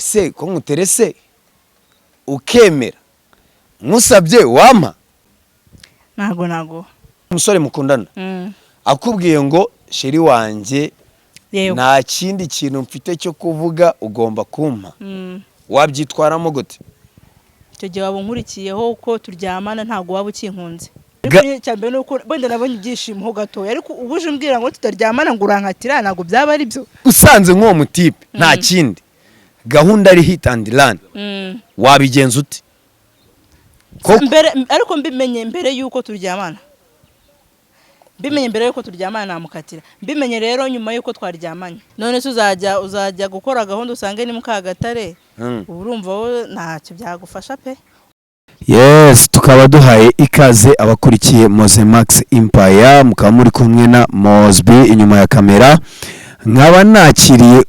ese ko nguterese ukemera nkusabye wampa nago umusore mukundana akubwiye ngo sheri wanje nta kindi kintu mfite cyo kuvuga ugomba kumpa wabyitwaramo gute icyo gihe waba nkurikiyeho uko turyamana ntago waba ukinkunze cyambe nuko bende nabonye ibyishimo ho gato ariko ubuje umbwira ngo tutaryamana ngo urankatira ntago byaba ari byo usanze nk'uwo mutipe nta kindi gahunda ari hit and run wabigenza ute ariko mbimenye mbere yuko turyamana namukatira mbimenye rero nyuma yuko twaryamanye none se uzajya gukora gahunda usange ni Mukagatare urumva wowe ntacyo byagufasha pe. Yes, tukaba duhaye ikaze abakurikiye Moze Max Empire, mukaba muri kumwe na Mosby inyuma ya kamera. Nkaba nakiriye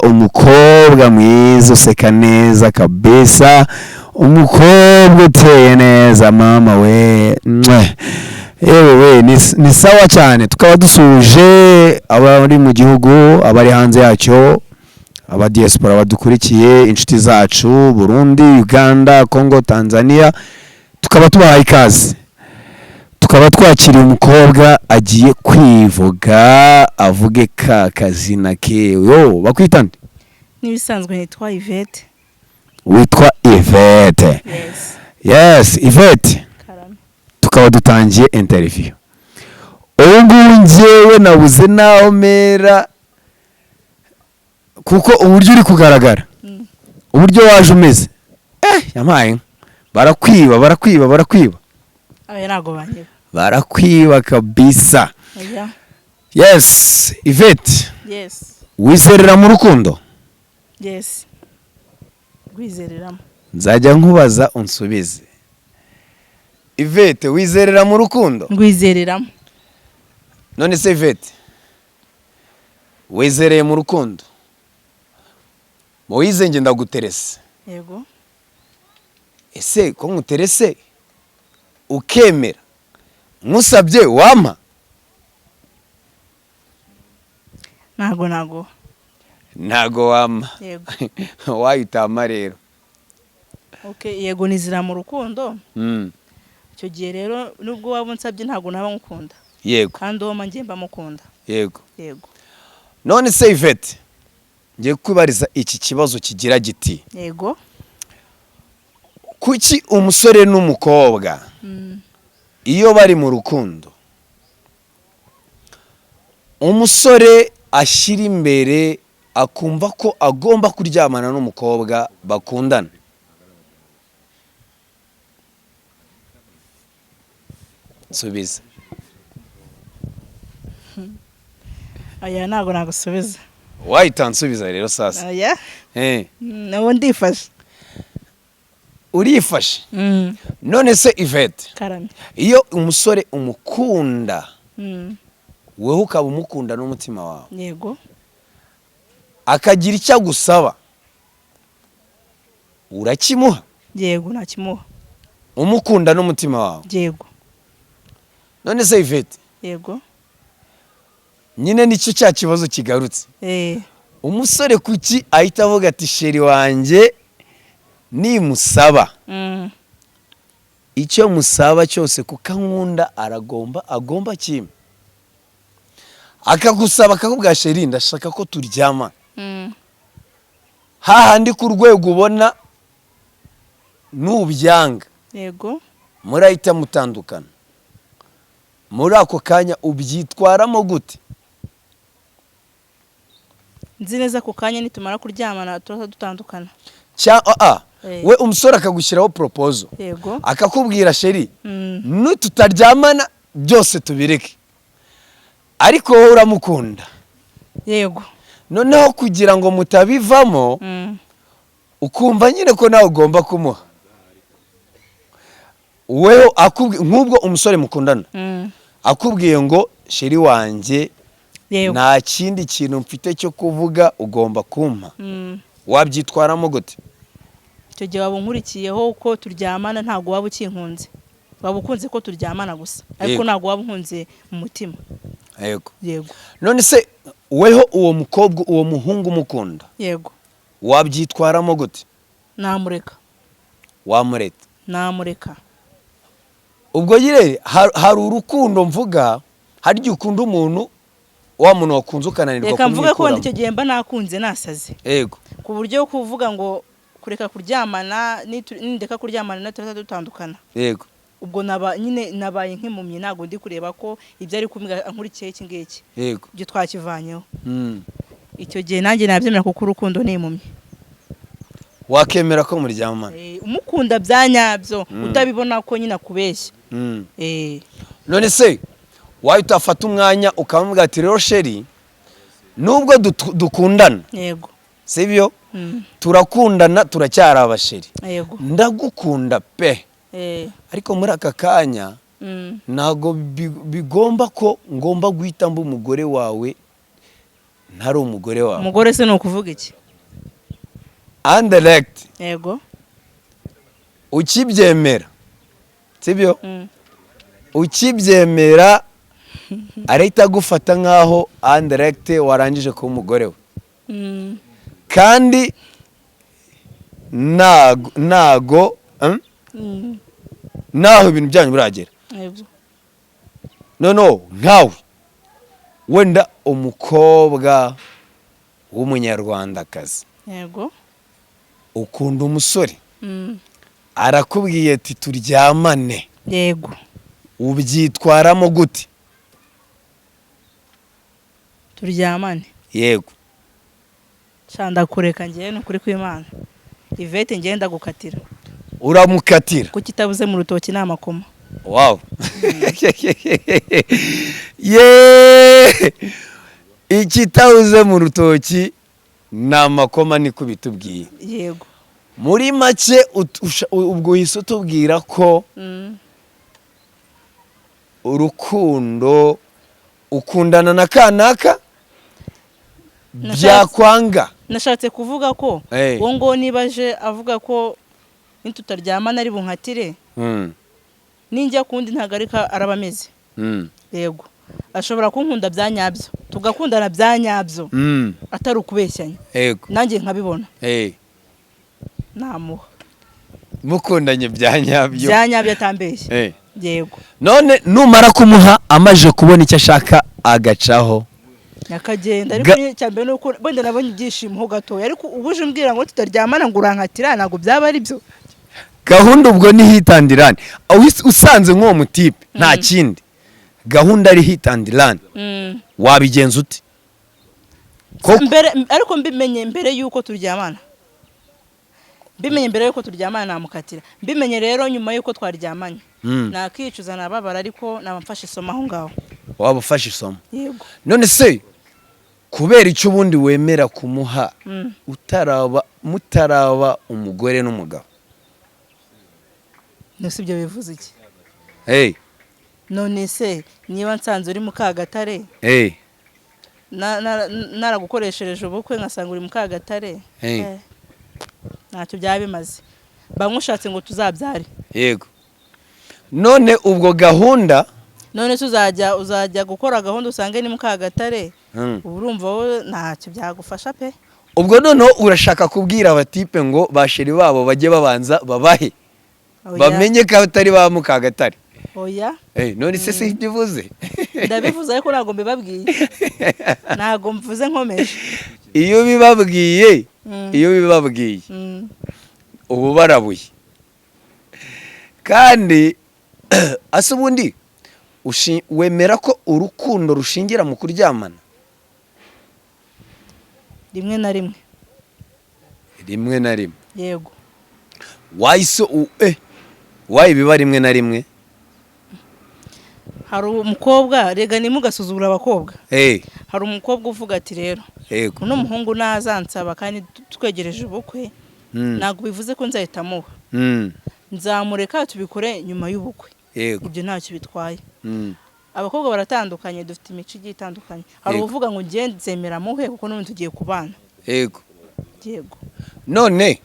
umukobwa mwiza useka neza kabisa, umukobwa uteye neza mama we. Ewe ni sawa cyane. Tukaba dusuje abari mu gihugu, abari hanze yacyo, aba diaspora badukurikiye, inshuti zacu Burundi, Uganda, Congo, Tanzania. Tukaba tubahaye ikaze. Tukaba twakiriye umukobwa agiye kwivuga, avuge ka kazina ke. Yo, bakwitande? Nibisanzwe nitwa Yvette. Witwa Yvette? Yes, Yvette. Tukaba dutangiye interview. Ubu njyewe nabuze naho mera kuko uburyo uri kugaragara. Uburyo waje umeze. Yamaye. Barakwiba. Aya nago banye. Barakwiba kabisa. Oya. Yes, Yvette. Yes. Wizerera mu rukundo? Yes. Wizereramo. Nzajya nkubaza unsubize. Yvette, wizerera mu rukundo? Ngwizereramo. None se Yvette, wizereye mu rukundo? Moize nge ndaguterese. Yego. Ese ko nguterese ukemera nkusabye wampa? Nago wampa. Yego. Wayitama rero. Okay, yego nizira mu rukundo. Icyo gihe rero nubwo waba unsabye ntago naba ngukunda. Yego. Kandi uwo manjye mba mukunda. Yego. Yego. None se Yvette, ngiye kwibariza iki kibazo kigira giti. Yego. Kuki umusore n'umukobwa iyo bari mu rukundo umusore ashyira imbere akumva ko agomba kuryamana n'umukobwa bakundana? Subiza. Aya nago nagusubiza. Wayitansubiza rero sasa. Aya? Nawo ndifashe. Urifashe? None se Yvette, Karame. iyo umusore umukunda wewe ukaba umukunda n'umutima wawe. Yego. Akagira icyo agusaba urakimuha? Yego nakimuha. Umukunda n'umutima wawe? Yego. None se Yvette? Yego. Nyine nicyo cya kibazo kigarutse. Umusore kuki ahita avuga ati sheri wanje nimusaba icyo musaba cyose kukankunda agomba kimwe, akagusaba akakubwira sheri ndashaka ko turyama, hahandi ku rwego ubona nubyanga. Yego. Murahita mutandukana. Muri ako kanya ubyitwaramo gute? Nzi neza ko kanya nitumara kuryamana turasa dutandukana. We umusore akagushyiraho proposal. Yego. Akakubwira sheri nututaryamana byose tubireke, ariko wowe uramukunda. Yego. Noneho kugira ngo mutabivamo ukumva nyine ko nawe ugomba kumuha. Wewe nk'ubwo umusore mukundana akubwiye ngo sheri wanje nta kindi kintu mfite cyo kuvuga ugomba kumpa, wabyitwaramo gute? Icyo gihe waba nkurikiyeho uko turyamana ntago waba ukinkunze, waba ukunze ko turyamana gusa ariko ntago waba unkunze mu mutima. Yego. Yego. None se weho uwo mukobwa uwo muhungu mukunda? Yego. wabyitwaramo gute? namureka. Wamureta? Namureka. Ubwo nyine hari urukundo mvuga, hari igihe ukunda umuntu, wa muntu wakunze ukananirwa kumwikuramo. Reka mvuga ko wenda icyo gihe mba nakunze nasaze. Yego. Ku buryo kuvuga ngo kureka kuryamana nindeka kuryamana na turata dutandukana. Yego. Ubwo nyine nabaye nk'impumyi, ntago ndi kureba ko ibyo ari kumbwira nkurikiye iki ngiki. Yego. Ibyo twakivanyeho. Icyo gihe nanjye nabyemera kuko urukundo ni impumyi. Wakemera ko muryamana? Umukunda byanyabyo, utabibona ko nyine akubeshya. None se wayo utafata umwanya ukamubwira ati rero sheri, nubwo dukundana, yego, sibyo, turakundana, turacyari abasheri, yego, ndagukunda pe, ariko muri aka kanya ntago bigomba ko ngomba guhita mba umugore wawe ntari umugore wawe. Umugore se no kuvuga iki? Indirect. Yego. Ukibyemera, sibyo, ukibyemera arahita gufata nkaho indirect warangije kuba umugore we. Kandi nago naho ibintu byanyu biragera. Yego. No nkawe wenda umukobwa w'umunyarwandakazi, yego, ukunda umusore, arakubwiye ati turyamane, yego, ubyitwaramo gute? Turyamane? Yego. Shanda kureka ngiye no kuri kw'Imana. Ivete ngenda gukatira. Uramukatira? Kuki tabuze mu rutoki n'amakoma. Wow. Yeah. Ikitauze mu rutoki n'amakoma niko bitubwiye. Yego. Muri make ubwo hise tubwira ko urukundo ukundana na kanaka byakwanga. Nashatse kuvuga ko uwo ngo nibaje avuga ko nitutaryamana ari bunkatire, ninjya kundi ntagarika arabameze. Yego. Ashobora kunkunda byanyabyo, tugakundana byanyabyo, atari ukubeshyanya. Yego. Nanjye nkabibona. Namuha. Mukundanye byanyabyo. Byanyabyo atambeshye. Yego. None numara kumuha amaje kubona icyo ashaka agacaho, yakagenda. Ariko cyambe nuko bende nabonye ibyishimo ho gato, ariko ubuje mbwira ngo tutaryamana ngo urankatira, ntago byaba ari byo. Gahunda ubwo ni hitandirane. Usanze nk'uwo mutipe nta kindi, gahunda ari hitandirane, wabigenza ute? Ariko mbimenye mbere yuko turyamana. Bimenye mbere yuko turyamana namukatira. Bimenye rero nyuma yuko twaryamanye. Nakicuza nababara, ariko nabamfashe isomo aho ngaho. Waba ufashe isomo? Yego. None se kubera icyo ubundi wemera kumuha mutaraba umugore n'umugabo? Nose ibyo bivuze iki? None se niba nsanze uri mu Kagatare, naragukoreshereje ubukwe nkasanga uri mu Kagatare, ntacyo byaba bimaze. Bamwishatse ngo tuzabyare. Yego. None ubwo gahunda, none uzajya gukora gahunda usange ni mu Kagatare, urumva wowe ntacyo byagufasha pe. Ubwo noneho urashaka kubwira abatipe ngo basheri babo bajye babanza babahe, bamenye ko atari ba mu Kagatare? Oya. None se bivuze? Ndabivuze ariko ntago mbibabwiye. Ntago mvuze nkomeje. Iyo bibabwiye, ubu barabuye. Kandi ase ubundi wemera ko urukundo rushingira mu kuryamana? Rimwe na rimwe. Rimwe na rimwe? Yego. Wayi biba rimwe na rimwe? Hari umukobwa, rega nimugasuzugura abakobwa. Hari umukobwa uvuga ati rero, uno muhungu nazansaba kandi twegereje ubukwe, ntago bivuze ko nzahita muha. Nzamureka tubikore nyuma y'ubukwe. Ibyo ntacyo bitwaye. Abakobwa baratandukanye, dufite imico igiye itandukanye. Hari uvuga ngo ngiye nzemera muhe kuko n'ubu tugiye kubana. Yego. None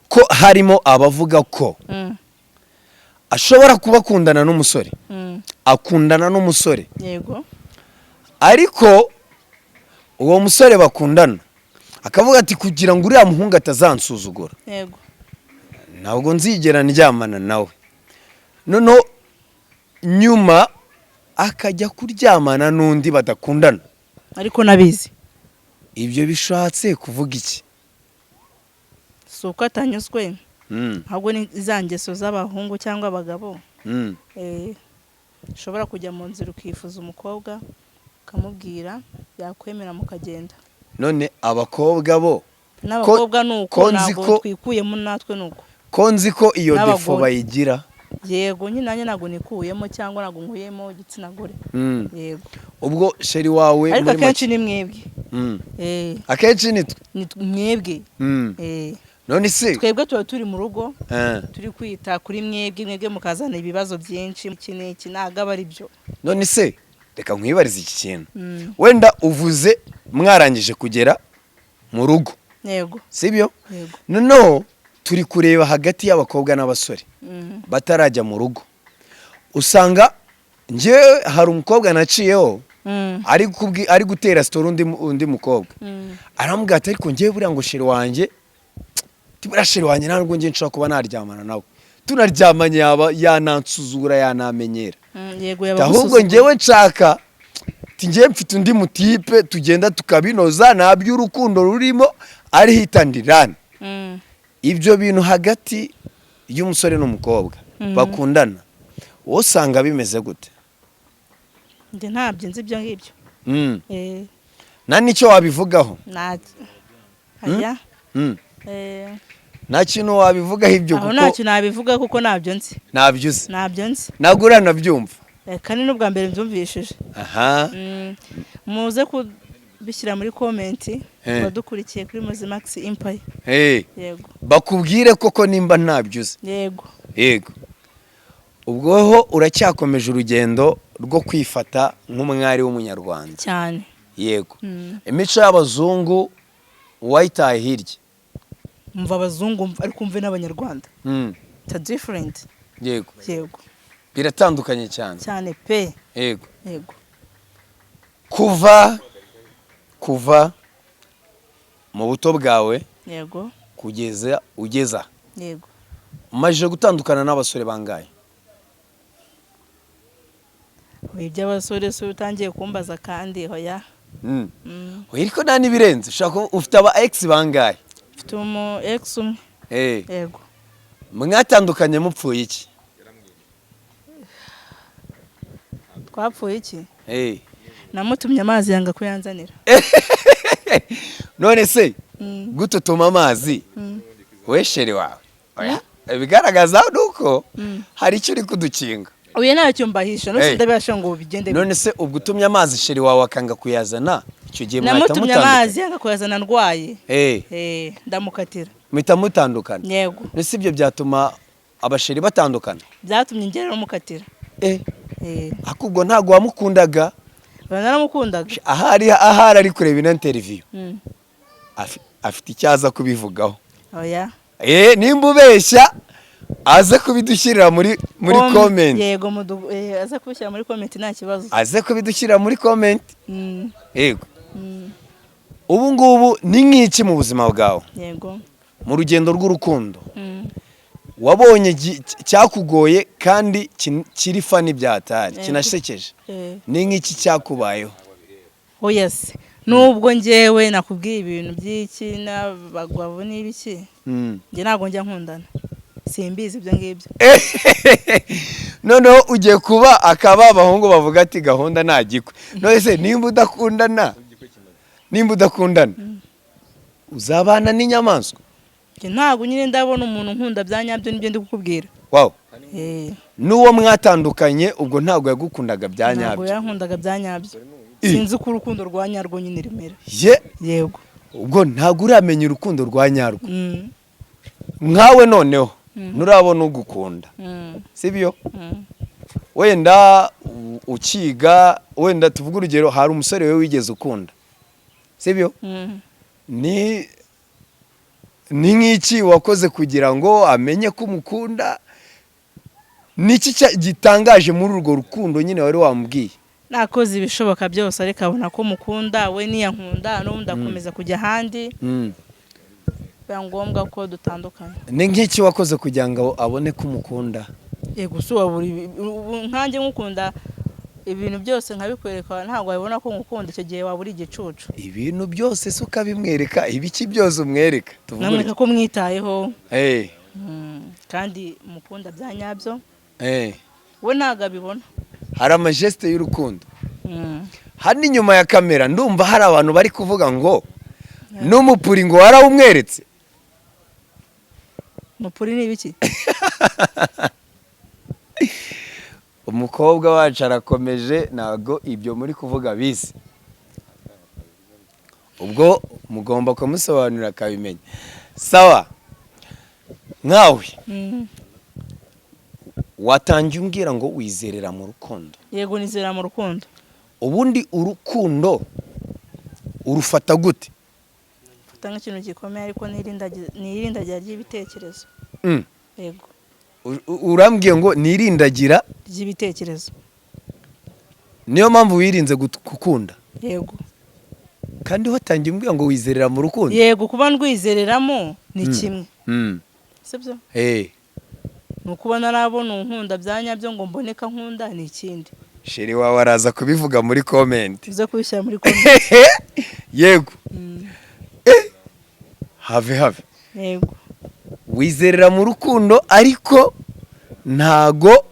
ko harimo abavuga ko ashobora kuba akundana n'umusore, akundana n'umusore, yego, ariko uwo musore bakundana akavuga ati kugira ngo uriya muhungu atazansuzugura yego ntabwo nzigera ndyamana nawe, noneho nyuma akajya kuryamana n'undi badakundana ariko nabizi. ibyo bishatse kuvuga iki? si uko atanyuzwe ahubwo ni za ngeso z'abahungu cyangwa abagabo ushobora kujya mu nzira ukifuza umukobwa ukamubwira yakwemera mukagenda. none abakobwa bo n'abakobwa nuko ntabwo twikuyemo natwe nuko ko nzi ko iyo defo bayigira. yego nyine nanjye ntabwo nikuyemo cyangwa ntabwo nkuyemo igitsina gore. yego ubwo sheri wawe ariko akenshi ni mwebwe. akenshi ni mwebwe. none se twebwe tuba turi mu rugo turi kwita kuri mwebwe mukazana ibibazo byinshi iki ntabwo aba ari byo. none se reka nkwibarize iki kintu, wenda uvuze mwarangije kugera mu rugo, yego sibyo? noneho turi kureba hagati y'abakobwa n'abasore batarajya mu rugo, usanga njyewe hari umukobwa naciyeho ari gutera sitori undi mukobwa, aramubwira ati ariko njyewe buriya ngo sheri wanjye buriya sheri wanjye ntabwo njye nshobora kuba naryamana nawe, tunaryamanye yaba yanansuzugura yanamenyera, ahubwo njyewe nshaka njyewe mfite undi mutipe tugenda tukabinoza nta by'urukundo rurimo ari hitandirane. ibyo bintu hagati y'umusore n'umukobwa bakundana wowe usanga bimeze gute? njye ntabyo nzi ibyo ngibyo. nta n'icyo wabivugaho? nta kintu wabivugaho ibyo kuko nta kintu nabivuga kuko ntabyo nzi. ntabyo uzi? ntabyo nzi. ntabwo uranabyumva? kandi n'ubwa mbere mbyumvishije. muze kubishyira muri komenti badukurikiye kuri Muzimax Empire. yego bakubwire koko nimba ntabyo uzi. yego yego ubwoho uracyakomeje urugendo rwo kwifata nk'umwari w'umunyarwanda cyane. yego imico y'abazungu wayitaye hirya. mva abazungu ariko umve n'abanyarwanda ta different. yego yego biratandukanye cyane cyane pe. yego yego kuva mu buto bwawe yego kugeza ugeza yego umajije gutandukana n'abasore bangaye? iby'abasore se utangiye kumbaza kandi hoya. ariko nta n'ibirenze ushaka ufite aba ex bangaye? mfite umu ex umwe. yego mwatandukanye mupfuye iki? twapfuye iki? namutumye amazi yanga kuyanzanira. none se gututuma amazi we sheri wawe bigaragaza nuko hari icyo uri kudukinga. uyu ntacyo mbahisha ndabasha ngo bigende. none se ubwo utumye amazi sheri wawe akanga kuyazana icyo gihe namutumye amazi yanga kuyazana ndwaye ndamukatira muhita mutandukana. yego nese ibyo byatuma abasheri batandukana? byatumye ngera n'umukatira. akubwo ntago wamukundaga? naramukundaga. ahari ari kureba ino interview afite icyaza kubivugaho. oya nimba ubeshya aze kubidushyirira muri comment. yego aze kubishyira muri comment nta kibazo. aze kubidushyirira muri comment. yego ubu ngubu ni nk'iki mu buzima bwawe? yego mu rugendo rw'urukundo wabonye cyakugoye kandi kiri fani byatari kinashekeje, ni nk'iki cyakubayeho? oya se nubwo njyewe nakubwiye ibintu by'iki n'abagabo n'ibiki njye ntabwo njya nkundana simbizi ibyo ngibyo. noneho ugiye kuba akaba abahungu bavuga ati gahunda nta gikwe. none se nimba udakundana uzabana n'inyamaswa? ntabwo nyine ndabona umuntu nkunda bya nyabyo nibyo ndi kukubwira. n'uwo mwatandukanye ubwo ntabwo yagukundaga bya nyabyo? ntabwo yankundaga bya nyabyo. sinzi ko urukundo rwa nyarwo nyine rimera. yego ubwo ntabwo uramenya urukundo rwa nyarwo. nkawe noneho nurabona ugukunda sibyo? wenda ukiga, wenda tuvuga urugero hari umusore we wigeze ukunda sibyo? ni nk'iki wakoze kugira ngo amenye ko umukunda? niki gitangaje muri urwo rukundo nyine wari wamubwiye? nakoze ibishoboka byose ariko abona ko mukunda we niyankunda n'ubundi akomeza kujya ahandi biba ngombwa ko dutandukana. Ni nk'iki wakoze kugira ngo abone ko umukunda? Yego suwa buri nkanjye nkukunda ibintu byose nkabikwereka ntabwo wabona ko ngukunda icyo gihe waburi igicucu. Ibintu byose se ukabimwereka, ibiki byose umwereka? Namwereka ko mwitayeho kandi mukunda bya nyabyo we ntabwo abibona. Hari amajeste y'urukundo. Hano inyuma ya kamera ndumva hari abantu bari kuvuga ngo n'umupuri ngo warawumweretse. Umupuri ni ibiki? Umukobwa wacu arakomeje ntago ibyo muri kuvuga bisi. Ubwo mugomba kumusobanurira akabimenya. Sawa. Nkawe watangiye umbwira ngo wizerera mu rukundo. Yego nizera mu rukundo. Ubundi urukundo urufata gute? Fata nk'ikintu gikomeye ariko nirindagira ry'ibitekerezo. Yego. Urambwiye ngo nirindagira ry'ibitekerezo. Niyo mpamvu wirinze gukunda? Yego. Kandi watangiye umbwira ngo wizerera mu rukundo? Yego kuba ndwizereramo ni kimwe. Sibyo? Nukuba narabona unkunda byanyabyo ngo mboneka nkunda ni ikindi. Sheri wawe araza kubivuga muri comment. Uza kubishyira muri comment. Yego. Have. Yego. Wizerera mu rukundo ariko ntago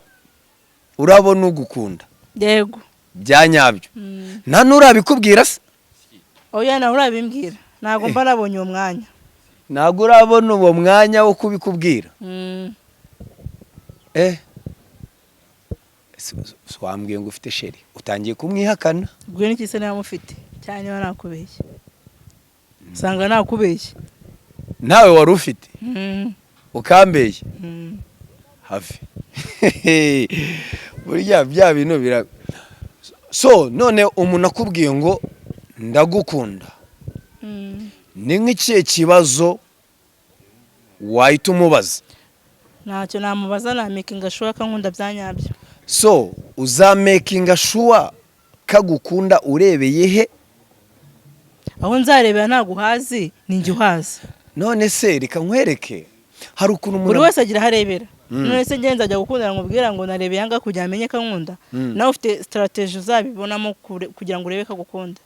urabona ugukunda. Yego. Byanyabyo. Nta nurabikubwira se? Oya na urabimbwira. Ntago mba nabonye uwo mwanya. Ntago urabona uwo mwanya wo kubikubwira. Swambwiye ngo ufite sheri utangiye kumwihakana. Ubwo ni kise nawe mufite cyane wanakubeshye. Sanga nakubeshye. Nawe wari ufite ukambeye hafi. Burya bya bintu bira. So none umuntu akubwiye ngo ndagukunda, ni nk'ikihe kibazo wahita umubaza? Ntacyo namubaza, na making sure ko nkunda byanyabyo. So uza making sure kagukunda urebeye he? Aho nzarebera naguhazi ninjye uhazi. None se reka nkwereke, hari ukuntu buri wese agira harebera. None se ngenza ajya gukundana ngubwira ngo narebeye anga kujya amenye ka nkunda. Nawe ufite strategy uzabibonamo kugira ngo urebe ka gukunda.